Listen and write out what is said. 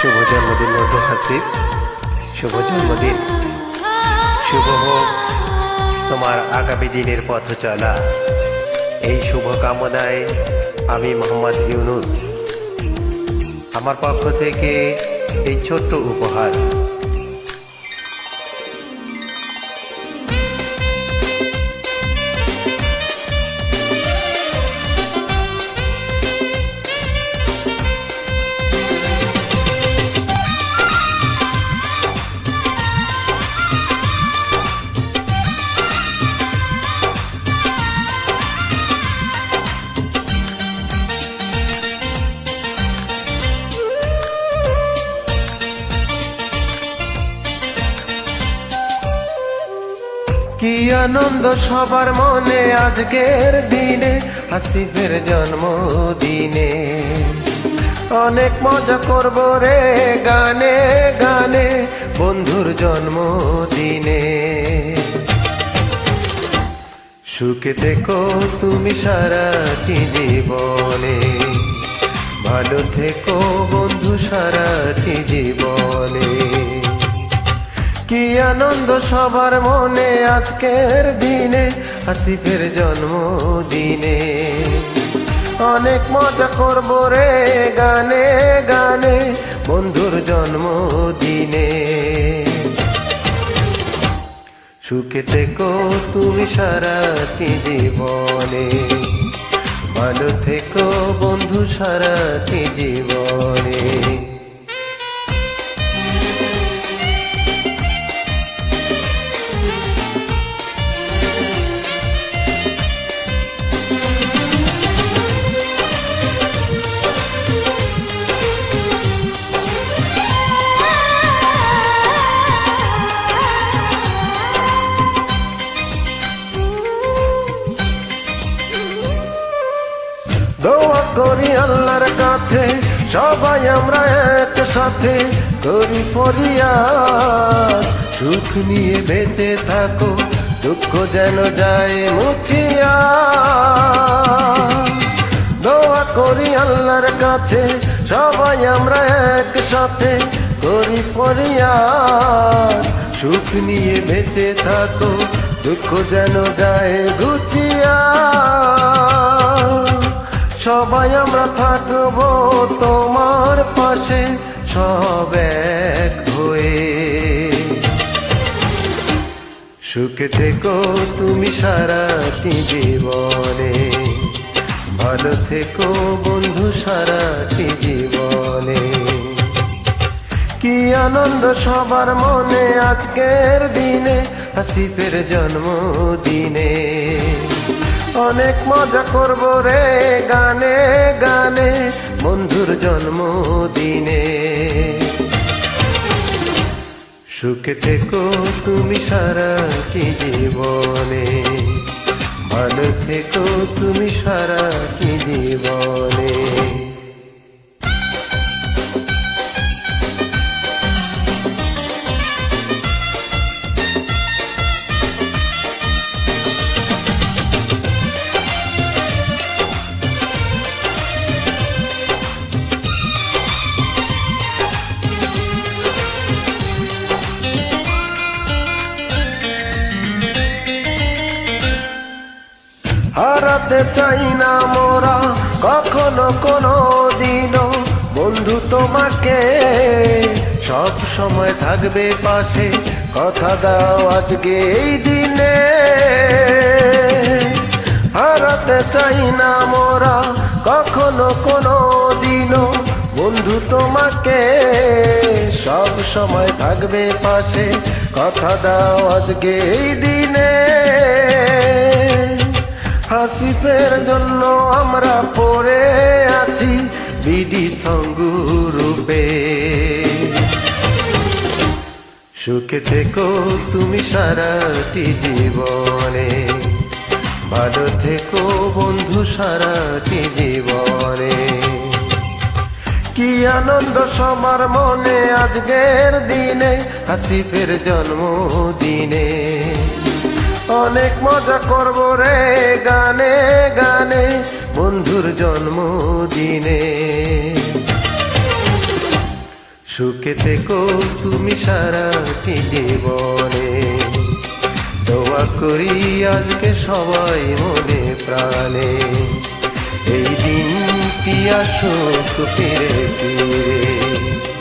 শুভ জন্মদিন বন্ধু হাসিব, শুভ জন্মদিন। শুভ হোক তোমার আগামী দিনের পথ চলা। এই শুভ কামনায় আমি মোহাম্মদ ইউনুস আমার পক্ষ থেকে এই ছোট্ট উপহার। কি আনন্দ সবার মনে আজকের দিনে, হাসিবের জন্মদিনে। অনেক মজা করব রে গানে গানে বন্ধুর জন্মদিনে। সুখে থেকো তুমি সারাটি জীবনে, ভালো থেকো বন্ধু সারাটি জীবনে। কি আনন্দ সবার মনে আজকের দিনে, হাসিবের জন্মদিনে। অনেক মজা করব রে গানে গানে বন্ধুর জন্মদিনে। সুখে থেকো তুমি সারাটি জীবনে, ভালো থেকো বন্ধু সারাটি জীবনে। দোয়া করি আল্লাহর কাছে সবাই আমরা একসাথে, করি ফরিয়াদ সুখ নিয়ে বেঁচে থাকো, দুঃখ যেন যায় মুছিয়া। দোয়া করি আল্লাহর কাছে সবাই আমরা একসাথে, করি ফরিয়াদ সুখ নিয়ে বেঁচে থাকো, দুঃখ যেন যায় ঘুচিয়া। সবাই আমরা থাকবো তোমার পাশে সব এক হয়ে। সুখে থেকো তুমি সারাটি জীবনে, ভালো থেকো বন্ধু সারাটি জীবনে। কি আনন্দ সবার মনে আজকের দিনে, হাসিবের জন্মদিনে। অনেক মজা করব রে গানে গানে বন্ধুর জন্মদিনে। সুখে থেকো তুমি সারাটি জীবনে, ভালো থেকো তুমি সারাটি জীবনে। হারাতে চাই না মোরা কখনো কোনো দিনও বন্ধু তোমাকে, সব সময় থাকবে পাশে, কথা দাও আজকে এই দিনে। হারাতে চাই না মোরা কখনো কোনো দিনও বন্ধু তোমাকে, সব সময় থাকবে পাশে, কথা দাও আজকে এই দিনে। হাসিবের জন্য আমরা পড়ে আছি বিডি সঙ্গু রূপে। সুখে থেকো তুমি সারাটি জীবনে, ভালো থেকো বন্ধু সারাটি জীবনে। কি আনন্দ সবার মনে আজকের দিনে, হাসিবের জন্মদিনে। অনেক মজা করব রে গানে গানে বন্ধুর জন্মদিনে। সুখে থেকো তুমি সারাটি জীবনে, দোয়া করি আজকে সবাই মনে প্রাণে, এই দিনটি আসুক ফিরে ফিরে।